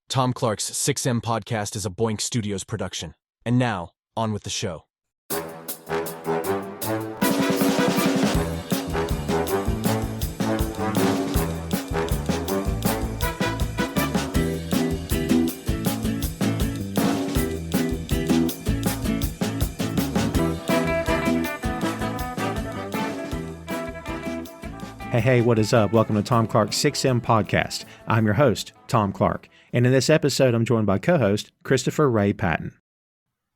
Tom Clark's 6M podcast is a Boink Studios production. And now, on with the show. Hey, what is up? Welcome to Tom Clark's 6M podcast. I'm your host, Tom Clark, and in this episode, I'm joined by co-host Christopher Ray Patton.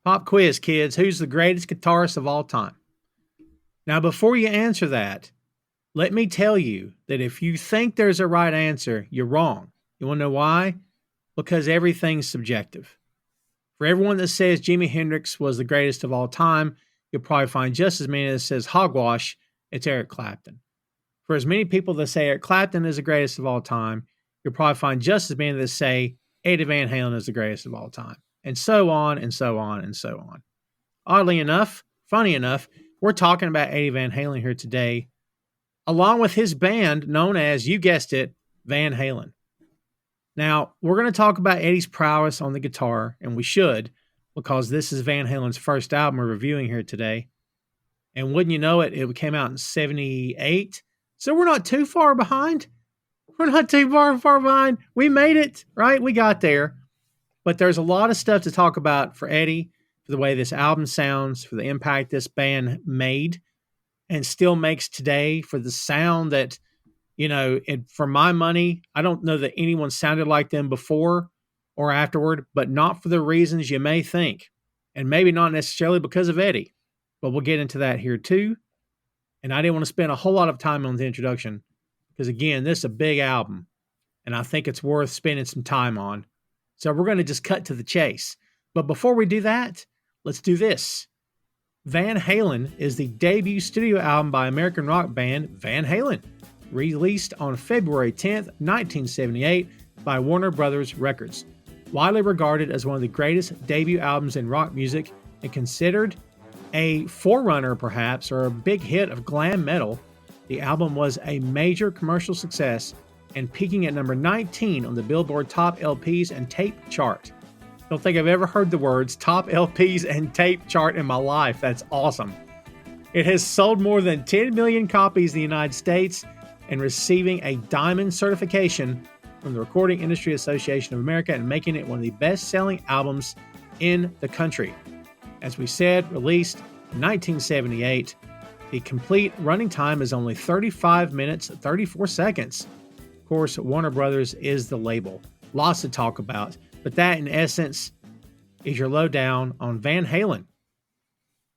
Pop quiz, kids. Who's the greatest guitarist of all time? Now, before you answer that, let me tell you that if you think there's a right answer, you're wrong. You want to know why? Because everything's subjective. For everyone that says Jimi Hendrix was the greatest of all time, you'll probably find just as many that says hogwash, it's Eric Clapton. For as many people that say Eric Clapton is the greatest of all time, you'll probably find just as many that say Eddie Van Halen is the greatest of all time. And so on, and so on, and so on. Oddly enough, funny enough, we're talking about Eddie Van Halen here today, along with his band known as, you guessed it, Van Halen. Now, we're going to talk about Eddie's prowess on the guitar, and we should, because this is Van Halen's first album we're reviewing here today. And wouldn't you know it, it came out in 78. So we're not too far behind. We're not too far behind. We made it, right? We got there. But there's a lot of stuff to talk about for Eddie, for the way this album sounds, for the impact this band made and still makes today, for the sound that, you know, for my money, I don't know that anyone sounded like them before or afterward, but not for the reasons you may think. And maybe not necessarily because of Eddie. But we'll get into that here too. And I didn't want to spend a whole lot of time on the introduction because, again, this is a big album, and I think it's worth spending some time on. So we're going to just cut to the chase. But before we do that, let's do this. Van Halen is the debut studio album by American rock band Van Halen, released on February 10th, 1978 by Warner Brothers Records. Widely regarded as one of the greatest debut albums in rock music and considered a forerunner, perhaps, or a big hit of glam metal, the album was a major commercial success and peaking at number 19 on the Billboard Top LPs and Tape chart. Don't think I've ever heard the words Top LPs and Tape chart in my life. That's awesome. It has sold more than 10 million copies in the United States and receiving a diamond certification from the Recording Industry Association of America and making it one of the best-selling albums in the country. As we said, released in 1978, the complete running time is only 35 minutes, 34 seconds. Of course, Warner Brothers is the label. Lots to talk about, but that, in essence, is your lowdown on Van Halen.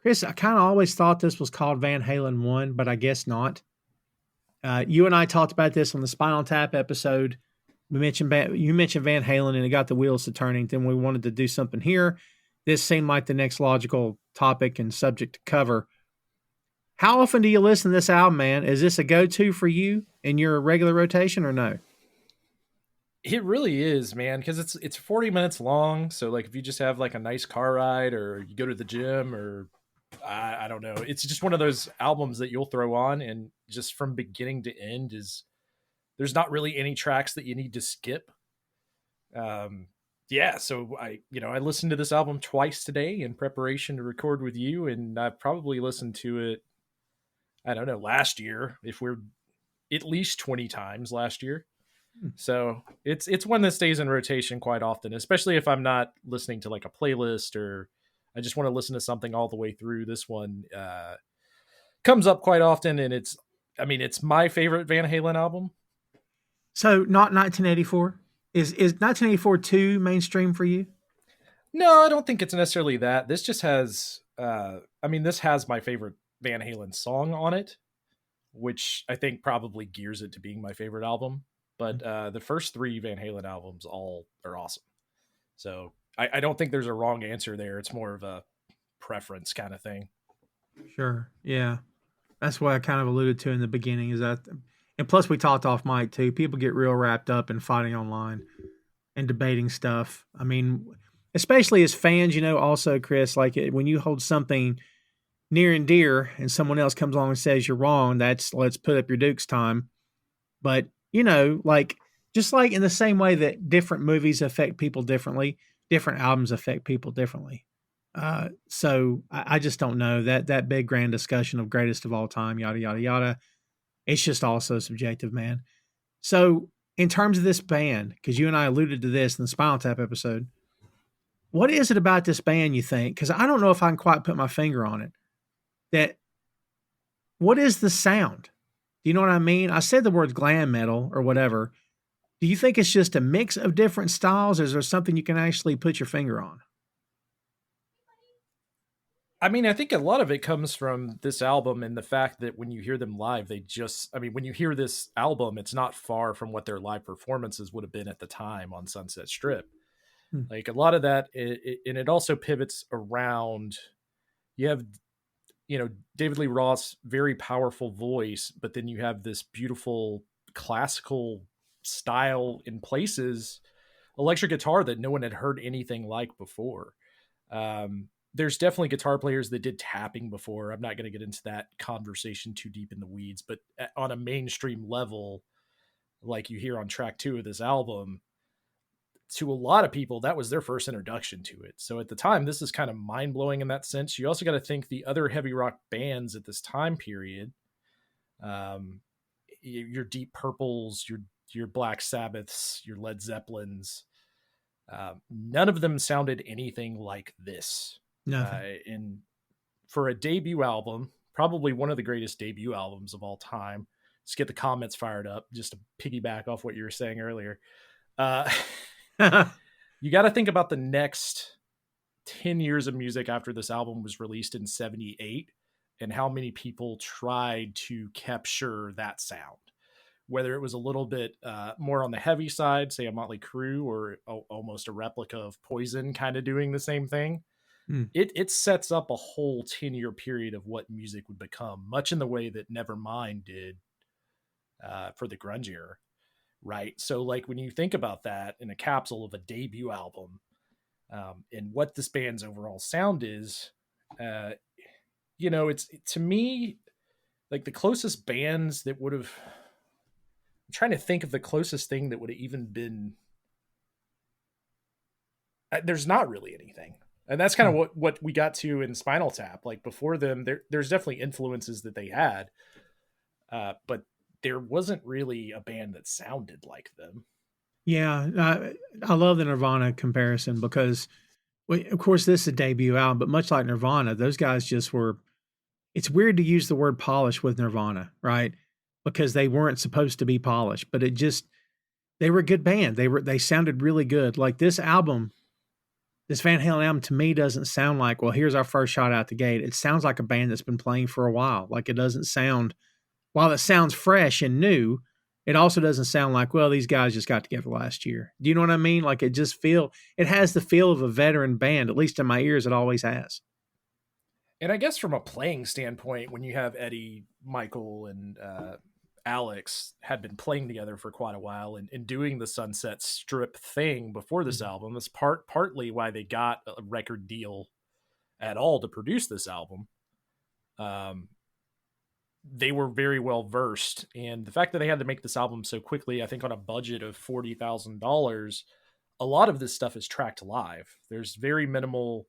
Chris, I kind of always thought this was called Van Halen 1, but I guess not. You and I talked about this on the Spinal Tap episode. You mentioned Van Halen, and it got the wheels to turning. Then we wanted to do something here. This seemed like the next logical topic and subject to cover. How often do you listen to this album, man? Is this a go-to for you in your regular rotation or no? It really is, man, because it's 40 minutes long. So, like, if you just have like a nice car ride, or you go to the gym, or I don't know, it's just one of those albums that you'll throw on, and just from beginning to end there's not really any tracks that you need to skip. Yeah, so I listened to this album twice today in preparation to record with you, and I've probably listened to it, I don't know, last year, if we're at least 20 times last year. So it's one that stays in rotation quite often, especially if I'm not listening to like a playlist or I just want to listen to something all the way through. This one comes up quite often, and it's my favorite Van Halen album. So not 1984? Is 1984 too mainstream for you? No, I don't think it's necessarily that. This just has, this has my favorite Van Halen song on it, which I think probably gears it to being my favorite album. But the first three Van Halen albums all are awesome. So I don't think there's a wrong answer there. It's more of a preference kind of thing. Sure. Yeah. That's what I kind of alluded to in the beginning is that, and plus we talked off mic too. People get real wrapped up in fighting online and debating stuff. I mean, especially as fans, also, Chris, like when you hold something near and dear and someone else comes along and says you're wrong, that's let's put up your Dukes time. But, like Just like in the same way that different movies affect people differently, different albums affect people differently. So I just don't know that big grand discussion of greatest of all time, yada yada yada. It's just also subjective, man. So in terms of this band, because you and I alluded to this in the Spinal Tap episode, what is it about this band you think? Because I don't know if I can quite put my finger on it. That what is the sound? Do you know what I mean? I said the word glam metal or whatever. Do you think it's just a mix of different styles, or is there something you can actually put your finger on? I mean, I think a lot of it comes from this album and the fact that when you hear them live, when you hear this album, it's not far from what their live performances would have been at the time on Sunset Strip. Hmm. Like a lot of that, and it also pivots around, you have, David Lee Roth's very powerful voice, but then you have this beautiful classical style in places, electric guitar that no one had heard anything like before. There's definitely guitar players that did tapping before. I'm not going to get into that conversation too deep in the weeds, but on a mainstream level, like you hear on track 2 of this album, to a lot of people, that was their first introduction to it. So at the time, this is kind of mind blowing in that sense. You also got to think the other heavy rock bands at this time period, your Deep Purples, your Black Sabbaths, your Led Zeppelins, none of them sounded anything like this. Nothing. And for a debut album, probably one of the greatest debut albums of all time, let's get the comments fired up just to piggyback off what you were saying earlier. You got to think about the next 10 years of music after this album was released in 78 and how many people tried to capture that sound, whether it was a little bit more on the heavy side, say a Motley Crue, or almost a replica of Poison kind of doing the same thing. Mm. It sets up a whole 10-year period of what music would become, much in the way that Nevermind did for the grunge era. Right. So like when you think about that in a capsule of a debut album, and what this band's overall sound is, it's to me, like the closest bands that would have, I'm trying to think of the closest thing that would have even been, there's not really anything. And that's kind of what we got to in Spinal Tap. Like before them, there's definitely influences that they had, but there wasn't really a band that sounded like them. Yeah, I love the Nirvana comparison because, well, of course, this is a debut album, but much like Nirvana, those guys just were. It's weird to use the word polish with Nirvana, right? Because they weren't supposed to be polished, but they were a good band. They sounded really good. Like this album, this Van Halen album to me doesn't sound like, well, here's our first shot out the gate. It sounds like a band that's been playing for a while. Like it doesn't sound, while it sounds fresh and new, it also doesn't sound like, well, these guys just got together last year. Do you know what I mean? Like it has the feel of a veteran band, at least in my ears, it always has. And I guess from a playing standpoint, when you have Eddie, Michael, and Alex had been playing together for quite a while and doing the Sunset Strip thing before this album, that's partly why they got a record deal at all to produce this album. They were very well versed, and the fact that they had to make this album so quickly, I think on a budget of $40,000, a lot of this stuff is tracked live. There's very minimal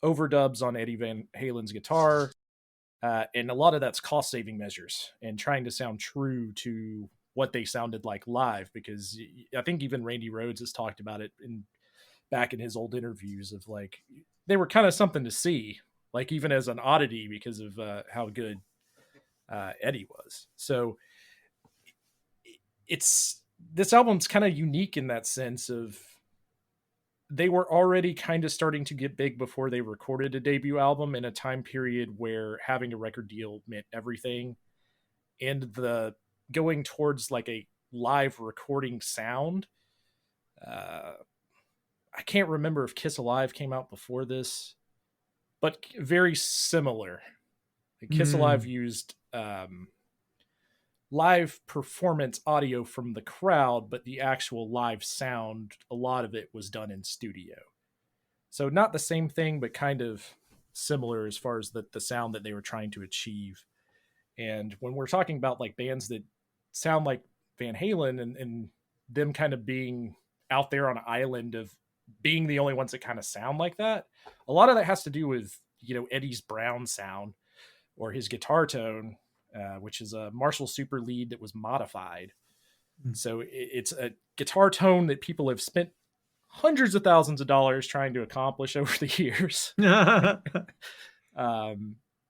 overdubs on Eddie Van Halen's guitar, and a lot of that's cost saving measures and trying to sound true to what they sounded like live, because I think even Randy Rhoads has talked about it back in his old interviews of like they were kind of something to see, like even as an oddity because of how good Eddie was. So this album's kind of unique in that sense of they were already kind of starting to get big before they recorded a debut album in a time period where having a record deal meant everything, and the going towards like a live recording sound. I can't remember if Kiss Alive came out before this, but very similar. Kiss Alive used live performance audio from the crowd, but the actual live sound, a lot of it was done in studio. So not the same thing, but kind of similar as far as the sound that they were trying to achieve. And when we're talking about like bands that sound like Van Halen and them kind of being out there on an island of being the only ones that kind of sound like that. A lot of that has to do with, Eddie's Brown sound or his guitar tone, which is a Marshall Super Lead that was modified. So it's a guitar tone that people have spent hundreds of thousands of dollars trying to accomplish over the years.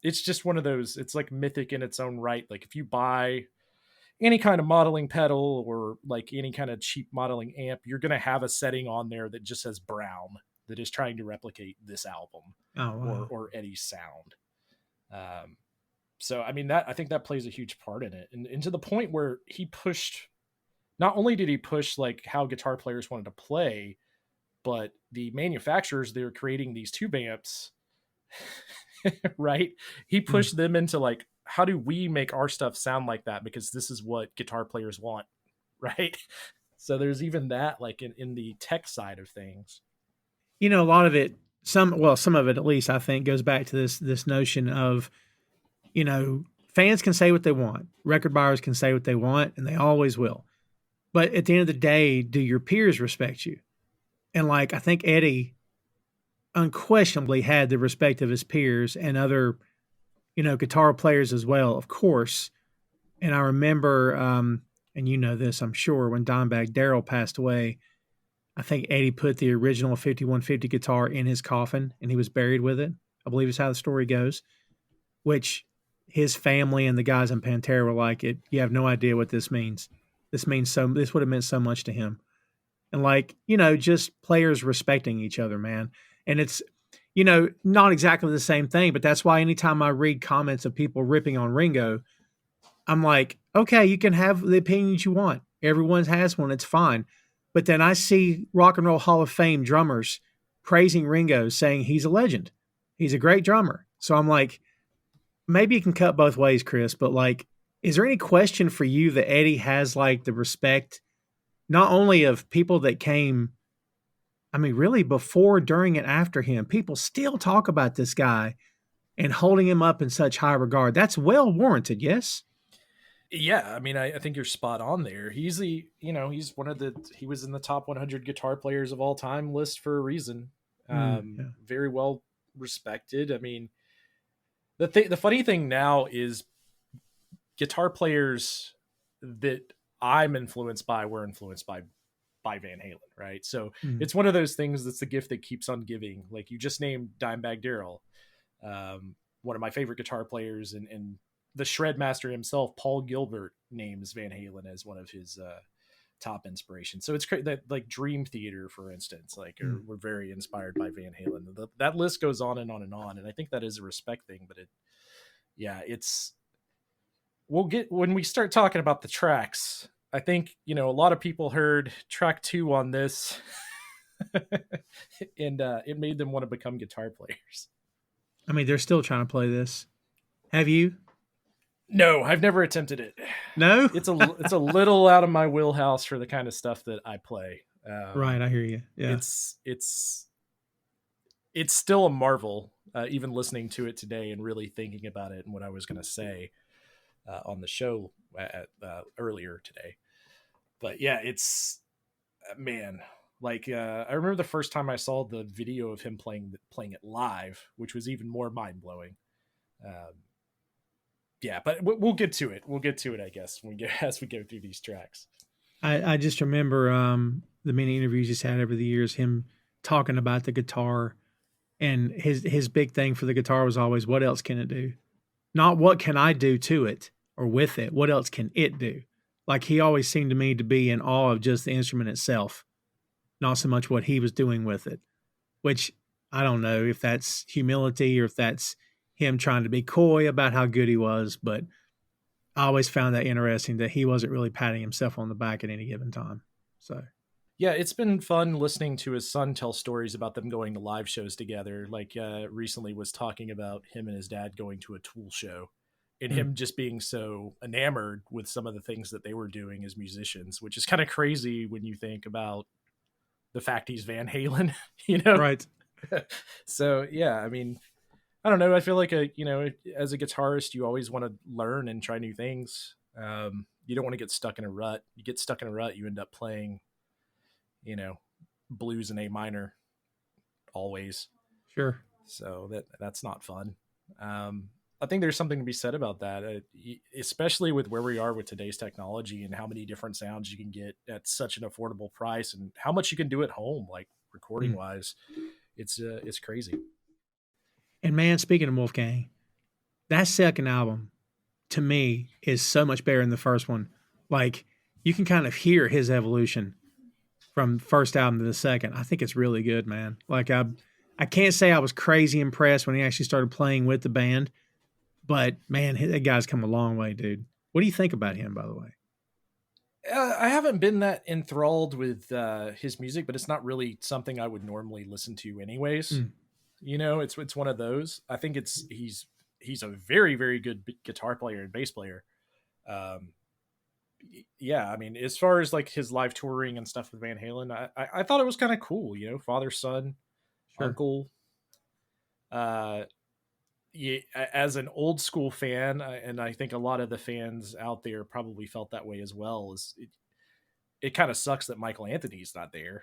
It's just one of those, it's like mythic in its own right. Like if you buy any kind of modeling pedal or like any kind of cheap modeling amp, you're going to have a setting on there that just says Brown that is trying to replicate this album or Eddie's sound. So, I mean, I think that plays a huge part in it. And to the point where not only did he push like how guitar players wanted to play, but the manufacturers, they were creating these tube amps, right? He pushed them into like, how do we make our stuff sound like that? Because this is what guitar players want, right? So there's even that, like in the tech side of things. A lot of it, some of it at least, I think, goes back to this notion of, fans can say what they want, record buyers can say what they want, and they always will. But at the end of the day, do your peers respect you? And like, I think Eddie unquestionably had the respect of his peers and other, guitar players as well, of course. And I remember, and you know this, I'm sure, when Dimebag Darrell passed away, I think Eddie put the original 5150 guitar in his coffin and he was buried with it. I believe is how the story goes, which his family and the guys in Pantera were like, you have no idea what this means. This would have meant so much to him. And like, just players respecting each other, man. And it's, not exactly the same thing, but that's why anytime I read comments of people ripping on Ringo, I'm like, okay, you can have the opinions you want. Everyone has one. It's fine. But then I see Rock and Roll Hall of Fame drummers praising Ringo, saying he's a legend. He's a great drummer. So I'm like, maybe you can cut both ways, Chris, but like, is there any question for you that Eddie has like the respect, not only of people that came, I mean, really before, during, and after him? People still talk about this guy and holding him up in such high regard. That's well warranted, yes? Yeah, I mean, I think you're spot on there. He's he was in the top 100 guitar players of all time list for a reason. Very well respected. I mean, the funny thing now is guitar players that I'm influenced by were influenced by Van Halen, right? So it's one of those things that's the gift that keeps on giving. Like you just named Dimebag Darrell, one of my favorite guitar players, and the shred master himself, Paul Gilbert, names Van Halen as one of his top inspirations. So it's great that like Dream Theater, for instance, we're very inspired by Van Halen. That list goes on and on and on. And I think that is a respect thing, but we'll get, when we start talking about the tracks, I think, a lot of people heard track 2 on this and it made them want to become guitar players. I mean, they're still trying to play this. Have you? No, I've never attempted it. No? It's a little out of my wheelhouse for the kind of stuff that I play. Right, I hear you. Yeah. It's still a marvel, even listening to it today and really thinking about it and what I was going to say on the show earlier today. But yeah, it's, man, like I remember the first time I saw the video of him playing it live, which was even more mind blowing. Yeah, but we'll get to it. We'll get to it, I guess, as we go through these tracks. I just remember the many interviews he's had over the years, him talking about the guitar, and his big thing for the guitar was always, what else can it do? Not what can I do to it or with it? What else can it do? Like he always seemed to me to be in awe of just the instrument itself, not so much what he was doing with it, which I don't know if that's humility or if that's him trying to be coy about how good he was, but I always found that interesting that he wasn't really patting himself on the back at any given time. So, yeah, it's been fun listening to his son tell stories about them going to live shows together. Like recently was talking about him and his dad going to a Tool show and him just being so enamored with some of the things that they were doing as musicians, which is kind of crazy when you think about the fact he's Van Halen, Right. So, yeah, I mean, I don't know. I feel like as a guitarist, you always want to learn and try new things. You don't want to get stuck in a rut. You get stuck in a rut, you end up playing, blues in A minor always. Sure. So that's not fun. I think there's something to be said about that, especially with where we are with today's technology and how many different sounds you can get at such an affordable price and how much you can do at home, like recording wise. It's crazy. And man, speaking of Wolfgang, that second album to me is so much better than the first one. Like you can kind of hear his evolution from first album to the second. I think it's really good, man. Like I can't say I was crazy impressed when he actually started playing with the band, but man, that guy's come a long way, dude. What do you think about him, by the way? I haven't been that enthralled with his music, but it's not really something I would normally listen to anyways. It's one of those. I think he's a very, very good guitar player and bass player. Yeah, I mean, as far as like his live touring and stuff with Van Halen, I thought it was kind of cool, father, son, uncle. Yeah, as an old school fan, and I think a lot of the fans out there probably felt that way as well, it kind of sucks that Michael Anthony's not there.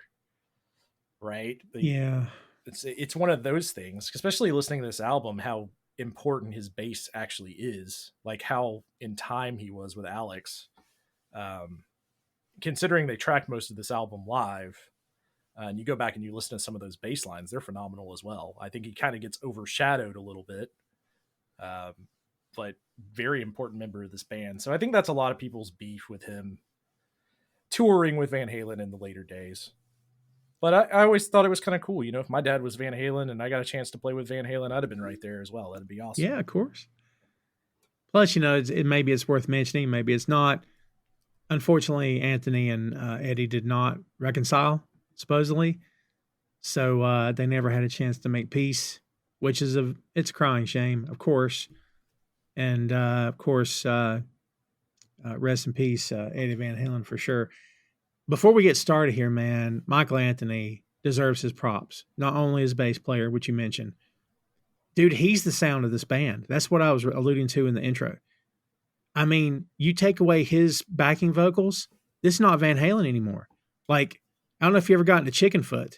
Right. Yeah. It's one of those things, especially listening to this album, how important his bass actually is, like how in time he was with Alex. Considering they tracked most of this album live, and you go back and you listen to some of those bass lines, they're phenomenal as well. I think he kind of gets overshadowed a little bit, but very important member of this band. So I think that's a lot of people's beef with him touring with Van Halen in the later days. But I always thought it was kind of cool. If my dad was Van Halen and I got a chance to play with Van Halen, I'd have been right there as well. That'd be awesome. Yeah, of course. Plus, maybe it's worth mentioning, maybe it's not. Unfortunately, Anthony and Eddie did not reconcile, supposedly. So they never had a chance to make peace, which is it's a crying shame, of course. And of course, rest in peace, Eddie Van Halen for sure. Before we get started here, man, Michael Anthony deserves his props. Not only as bass player, which you mentioned. Dude, he's the sound of this band. That's what I was alluding to in the intro. I mean, you take away his backing vocals, this is not Van Halen anymore. Like, I don't know if you ever got into Chickenfoot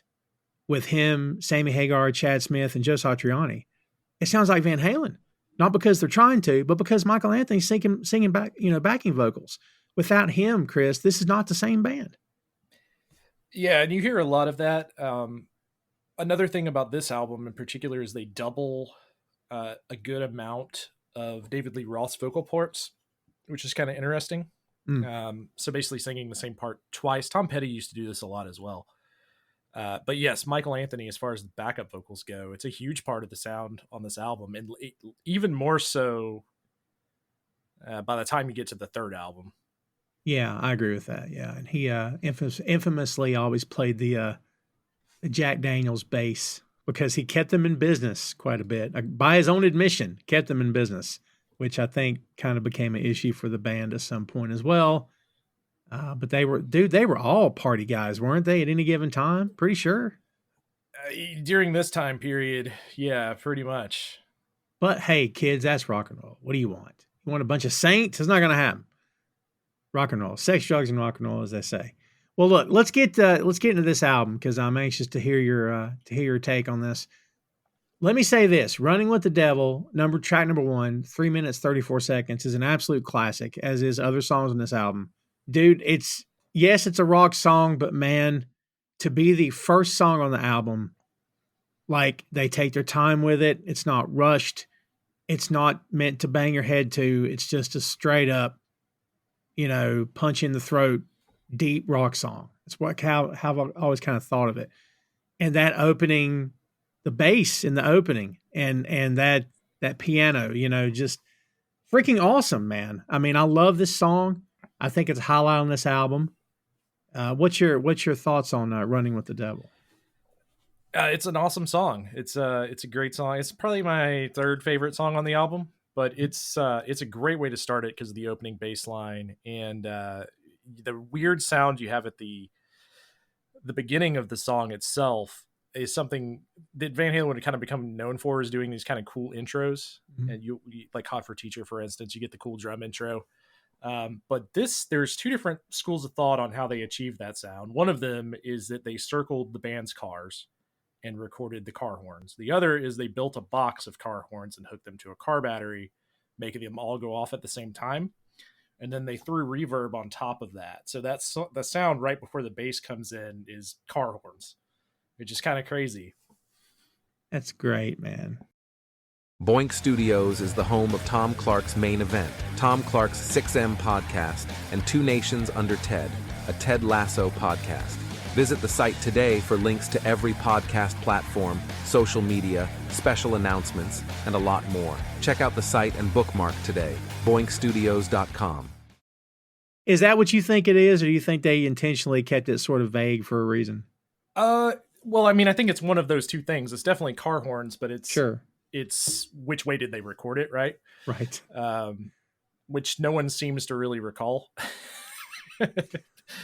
with him, Sammy Hagar, Chad Smith, and Joe Satriani. It sounds like Van Halen. Not because they're trying to, but because Michael Anthony's singing back, backing vocals. Without him, Chris, this is not the same band. Yeah, and you hear a lot of that. Another thing about this album in particular is they double a good amount of David Lee Roth's vocal parts, which is kind of interesting. So basically singing the same part twice. Tom Petty used to do this a lot as well. But yes, Michael Anthony, as far as the backup vocals go, it's a huge part of the sound on this album, and even more so by the time you get to the third album. Yeah, I agree with that. Yeah, and he infamously always played the Jack Daniels bass because he kept them in business quite a bit. By his own admission, kept them in business, which I think kind of became an issue for the band at some point as well. But they were all party guys, weren't they, at any given time? Pretty sure. During this time period, yeah, pretty much. But hey, kids, that's rock and roll. What do you want? You want a bunch of saints? It's not going to happen. Rock and roll, sex, drugs, and rock and roll, as they say. Well, look, let's get into this album because I'm anxious to hear your take on this. Let me say this: "Running with the Devil," track number 1, 3 minutes 34 seconds, is an absolute classic, as is other songs on this album. Dude, it's a rock song, but man, to be the first song on the album, like they take their time with it. It's not rushed. It's not meant to bang your head to. It's just a straight up, punch in the throat, deep rock song. It's how I've always kind of thought of it. And that opening, the bass in the opening, and that piano, just freaking awesome, man. I mean, I love this song. I think it's a highlight on this album. What's your thoughts on "Running with the Devil"? It's an awesome song. It's a great song. It's probably my third favorite song on the album, but it's a great way to start it because of the opening bass line and the weird sound you have at the beginning of the song itself is something that Van Halen would kind of become known for, is doing these kind of cool intros. Mm-hmm. And you like Hot for Teacher, for instance, you get the cool drum intro. But there's two different schools of thought on how they achieved that sound. One of them is that they circled the band's cars and recorded the car horns. The other is they built a box of car horns and hooked them to a car battery, making them all go off at the same time. And then they threw reverb on top of that. So that's the sound right before the bass comes in is car horns, which is kind of crazy. That's great, man. Boink Studios is the home of Tom Clark's main event, Tom Clark's 6M podcast, and Two Nations Under Ted, a Ted Lasso podcast. Visit the site today for links to every podcast platform, social media, special announcements, and a lot more. Check out the site and bookmark today, boinkstudios.com. Is that what you think it is, or do you think they intentionally kept it sort of vague for a reason? Well, I mean, I think it's one of those two things. It's definitely car horns, but it's which way did they record it, right? Right. Which no one seems to really recall.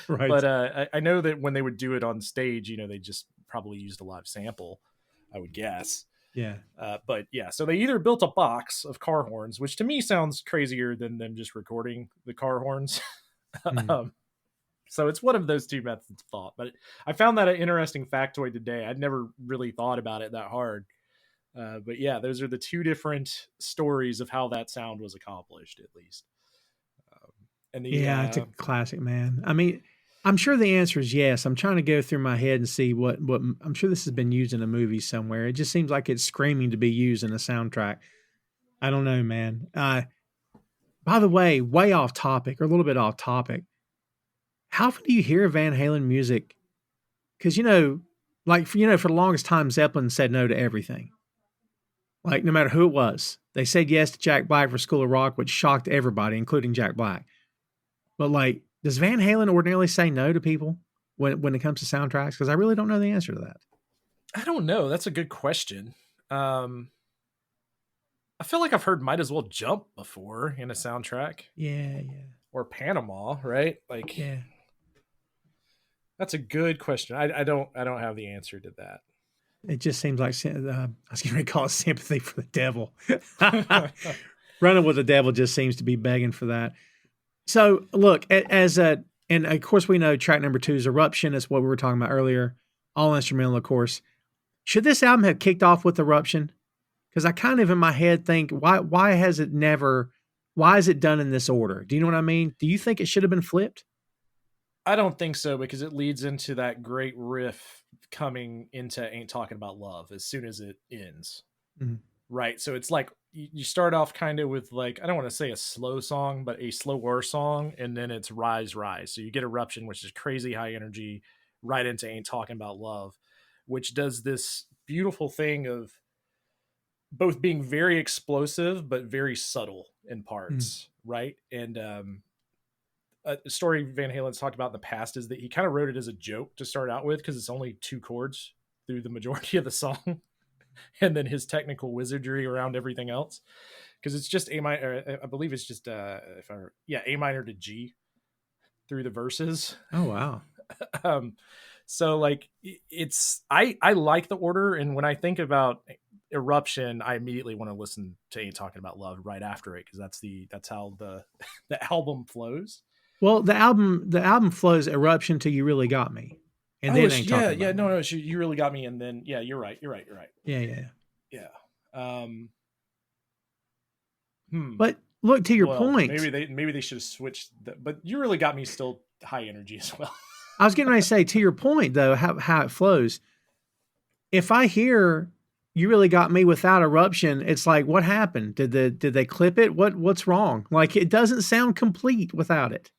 Right. But I know that when they would do it on stage, they just probably used a live sample, I would guess. Yeah. But yeah, so they either built a box of car horns, which to me sounds crazier than them just recording the car horns. So it's one of those two methods of thought. But I found that an interesting factoid today. I'd never really thought about it that hard. But yeah, those are the two different stories of how that sound was accomplished, at least. It's a classic, man. I mean, I'm sure the answer is yes. I'm trying to go through my head and see what I'm sure this has been used in a movie somewhere. It just seems like it's screaming to be used in a soundtrack. I don't know, man. By the way, way off topic, or a little bit off topic. How often do you hear Van Halen music? Because, for the longest time, Zeppelin said no to everything. Like, no matter who it was. They said yes to Jack Black for School of Rock, which shocked everybody, including Jack Black. But, does Van Halen ordinarily say no to people when it comes to soundtracks? Because I really don't know the answer to that. I don't know. That's a good question. I feel like I've heard Might As Well Jump before in a soundtrack. Yeah. Or Panama, right? Yeah. That's a good question. I don't have the answer to that. It just seems like I was going to call it sympathy for the devil. Running with the Devil just seems to be begging for that. So look, and of course we know track number 2 is Eruption. That's what we were talking about earlier. All instrumental, of course. Should this album have kicked off with Eruption? Because I kind of in my head think, why is it done in this order? Do you know what I mean? Do you think it should have been flipped? I don't think so, because it leads into that great riff coming into Ain't Talking About Love as soon as it ends. Mm-hmm. Right. So it's like you start off kind of with I don't want to say a slow song, but a slower song. And then it's Rise. So you get Eruption, which is crazy high energy, right into Ain't Talking About Love, which does this beautiful thing of both being very explosive, but very subtle in parts. Right. And, a story Van Halen's talked about in the past is that he kind of wrote it as a joke to start out with, because it's only 2 chords through the majority of the song. And then his technical wizardry around everything else. Because it's just A minor, I believe it's just, A minor to G through the verses. Oh, wow. So I like the order. And when I think about Eruption, I immediately want to listen to Ain't Talking About Love right after it, because that's how the album flows. Well, the album flows Eruption to You Really Got Me. And then Ain't Talking About no, You Really Got Me. And then, you're right. Yeah. But look, to your point. Maybe they should have switched. But You Really Got Me still high energy as well. I was getting ready to say, to your point, though, how it flows. If I hear You Really Got Me without Eruption, it's like, what happened? Did they clip it? What's wrong? It doesn't sound complete without it.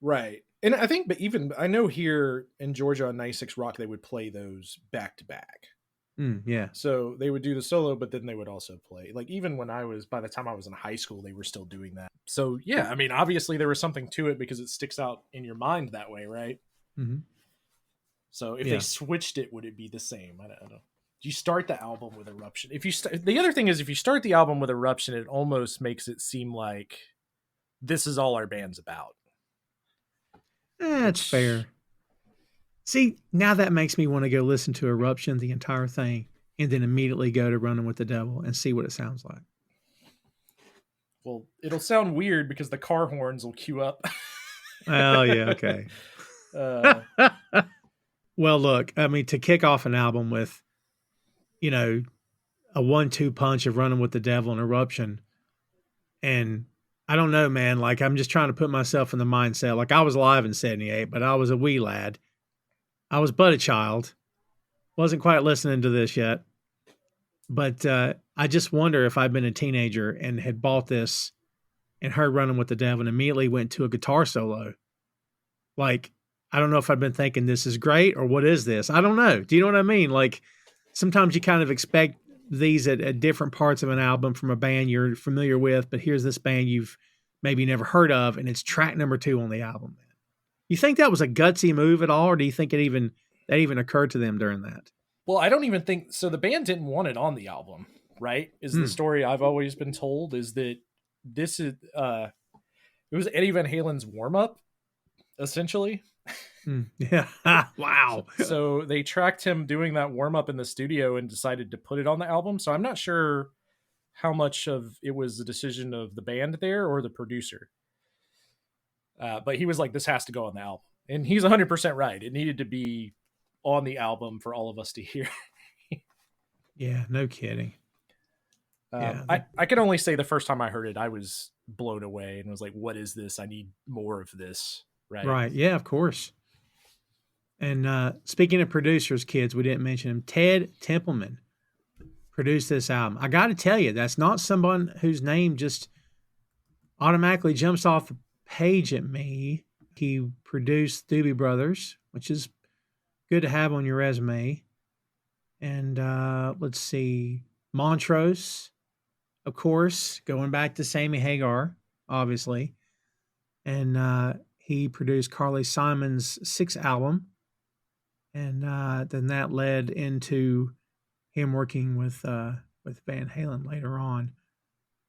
Right. And I think, but even I know here in Georgia on 96 Rock, they would play those back to back. Yeah. So they would do the solo, but then they would also play. Even when by the time I was in high school, they were still doing that. So yeah, I mean, obviously there was something to it because it sticks out in your mind that way, right? Mm-hmm. So if they switched it, would it be the same? I don't know. Do you start the album with Eruption? The other thing is, if you start the album with Eruption, it almost makes it seem like this is all our band's about. That's fair. See, now that makes me want to go listen to Eruption, the entire thing, and then immediately go to Running with the Devil and see what it sounds like. Well, it'll sound weird because the car horns will queue up. Oh, yeah, okay. uh, Well, look, I mean, to kick off an album with, you know, a 1-2 punch of Running with the Devil and Eruption, and I don't know, man, like I'm just trying to put myself in the mindset. Like I was alive in 78, but I was a wee lad. I was but a child. Wasn't quite listening to this yet. But I just wonder if I'd been a teenager and had bought this and heard Running with the Devil and immediately went to a guitar solo. Like, I don't know if I've been thinking this is great or what is this? I don't know. Do you know what I mean? Like, sometimes you kind of expect these at different parts of an album from a band you're familiar with, but here's this band you've maybe never heard of, and it's track number 2 on the album. You think that was a gutsy move at all, or do you think that even occurred to them during that? well, I don't even think so. The band didn't want it on the album, right? Is the story I've always been told is that this is it was Eddie Van Halen's warm up, essentially. Yeah. Wow. So they tracked him doing that warm up in the studio and decided to put it on the album. So I'm not sure how much of it was the decision of the band there or the producer. But he was like, this has to go on the album. And he's 100% right. It needed to be on the album for all of us to hear. Yeah, no kidding. Yeah. I can only say the first time I heard it, I was blown away and was like, what is this? I need more of this. Right. Right. Yeah, of course. And speaking of producers, kids, we didn't mention him. Ted Templeman produced this album. I got to tell you, that's not someone whose name just automatically jumps off the page at me. He produced Doobie Brothers, which is good to have on your resume. And let's see, Montrose, of course, going back to Sammy Hagar, obviously. And he produced Carly Simon's 6th album. And then that led into him working with Van Halen later on.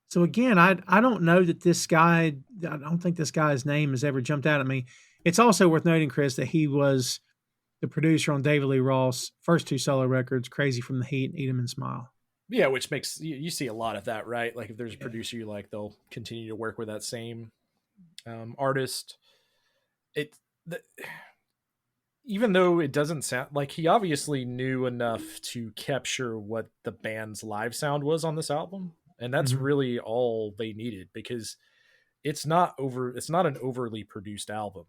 So again, I don't know that this guy, I don't think this guy's name has ever jumped out at me. It's also worth noting, Chris, that he was the producer on David Lee Roth's first 2 solo records, Crazy from the Heat and Eat 'Em and Smile. Yeah, which makes you see a lot of that, right? Like if there's a producer you like, they'll continue to work with that same artist. Even though it doesn't sound like he obviously knew enough to capture what the band's live sound was on this album. And that's really all they needed because it's not an overly produced album.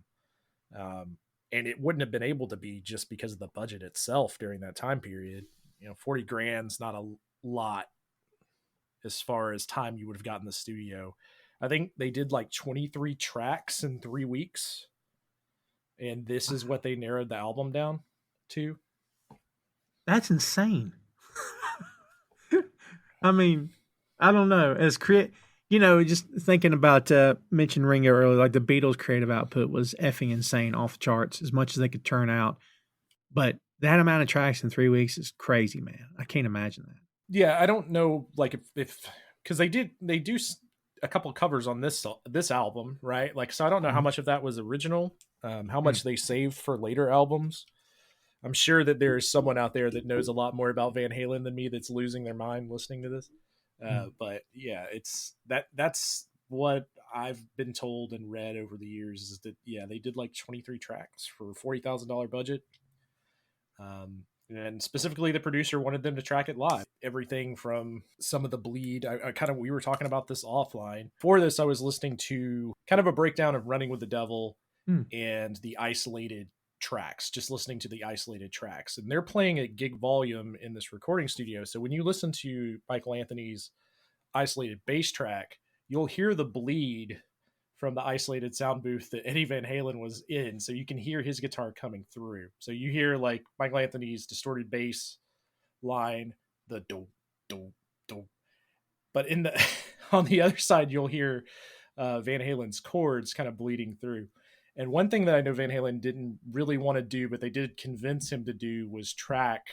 And it wouldn't have been able to be just because of the budget itself during that time period. You know, 40 grand's not a lot as far as time you would have gotten in the studio. I think they did like 23 tracks in 3 weeks. And this is what they narrowed the album down to. That's insane. I mean, I don't know. Just thinking about mentioned Ringo earlier, like the Beatles' creative output was effing insane, off the charts, as much as they could turn out. But that amount of tracks in 3 weeks is crazy, man. I can't imagine that. Yeah, I don't know, like if because they do a couple covers on this album, right? Like, so I don't know how much of that was original, how much they saved for later albums. I'm sure that there's someone out there that knows a lot more about Van Halen than me that's losing their mind listening to this. But yeah, it's that's what I've been told and read over the years is that, yeah, they did like 23 tracks for a $40,000 budget. And specifically the producer wanted them to track it live. Everything from some of the bleed. We were talking about this offline. For this, I was listening to kind of a breakdown of Running with the Devil and the isolated tracks, just listening to the isolated tracks. And they're playing at gig volume in this recording studio. So when you listen to Michael Anthony's isolated bass track, you'll hear the bleed from the isolated sound booth that Eddie Van Halen was in. So you can hear his guitar coming through. So you hear like Michael Anthony's distorted bass line, the do, do, do. But in the, on the other side, you'll hear Van Halen's chords kind of bleeding through. And one thing that I know Van Halen didn't really want to do, but they did convince him to do, was track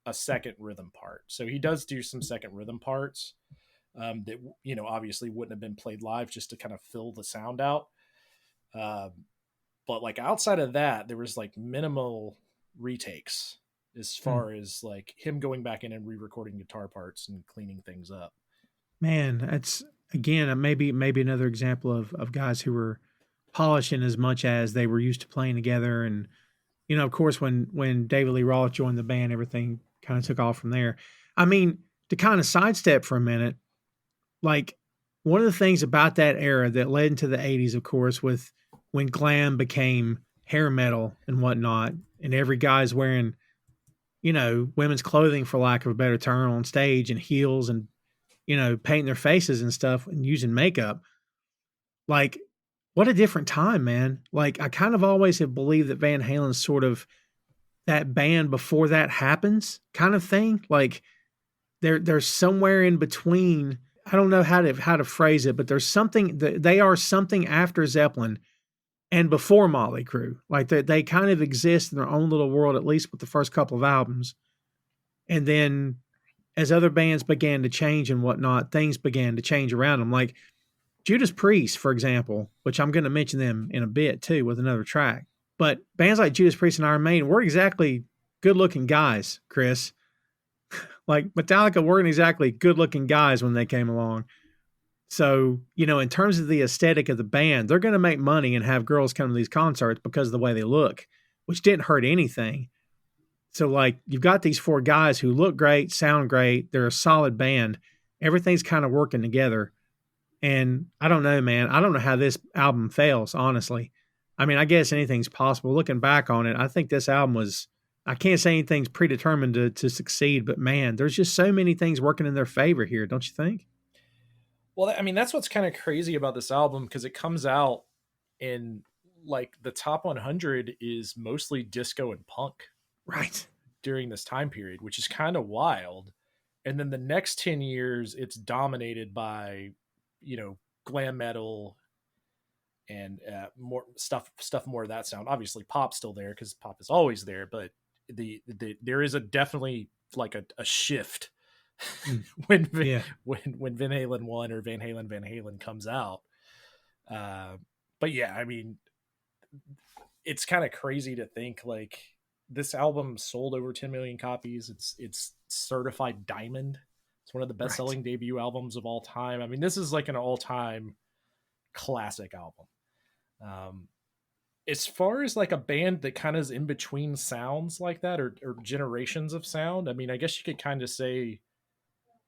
a second rhythm part. So he does do some second rhythm parts that, you know, obviously wouldn't have been played live, just to kind of fill the sound out. But like outside of that, there was like minimal retakes as far as like him going back in and re-recording guitar parts and cleaning things up. Man, that's again maybe another example of guys who were polishing as much as they were used to playing together. And of course, when David Lee Roth joined the band, everything kind of took off from there. I mean, to kind of sidestep for a minute, like one of the things about that era that led into the '80s, of course, with when glam became hair metal and whatnot, and every guy's wearing women's clothing, for lack of a better term, on stage, and heels, and painting their faces and stuff and using makeup. Like, what a different time, man. Like, I kind of always have believed that Van Halen's sort of that band before that happens kind of thing. Like, there's somewhere in between. I don't know how to phrase it, but there's something that they are something after Zeppelin and before Motley Crue. Like, they kind of exist in their own little world, at least with the first couple of albums. And then as other bands began to change and whatnot, things began to change around them. Like Judas Priest, for example, which I'm going to mention them in a bit too with another track. But bands like Judas Priest and Iron Maiden weren't exactly good-looking guys, Chris. Like Metallica weren't exactly good-looking guys when they came along. So, in terms of the aesthetic of the band, they're going to make money and have girls come to these concerts because of the way they look, which didn't hurt anything. So, like, you've got these four guys who look great, sound great. They're a solid band. Everything's kind of working together. And I don't know, man. I don't know how this album fails, honestly. I mean, I guess anything's possible. Looking back on it, I think this album was, I can't say anything's predetermined to succeed, but man, there's just so many things working in their favor here, don't you think? Well, I mean, that's what's kind of crazy about this album, because it comes out in like the top 100 is mostly disco and punk. Right. During this time period, which is kind of wild. And then the next 10 years, it's dominated by, glam metal and more stuff more of that sound. Obviously pop's still there because pop is always there, but there is definitely like a shift when Van Halen 1 or Van Halen Comes out. But yeah, I mean, it's kind of crazy to think like, this album sold over 10 million copies. It's certified diamond. It's one of the best-selling debut albums of all time. I mean, this is like an all-time classic album. As far as like a band that kind of is in between sounds like that, or generations of sound, I mean, I guess you could kind of say,